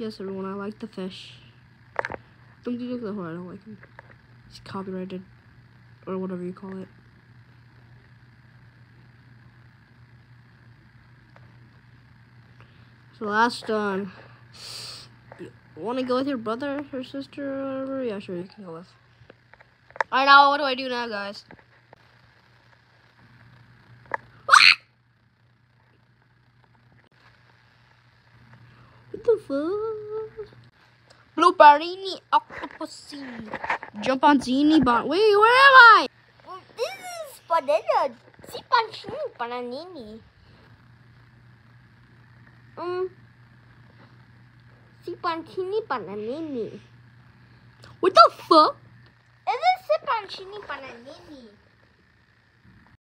Yes, everyone, I like the fish. Don't do the horror, I don't like him. He's copyrighted. Or whatever you call it. So last done. You want to go with your brother or sister or whatever? Yeah, sure, you can go with. Alright, now what do I do now, guys? What the fuck? Blueberry octopusy. Jump on Zini Bon. Wait, where am I? This is banana. Si pancini bananini. Si pancini bananini. What the fuck? This is si pancini bananini.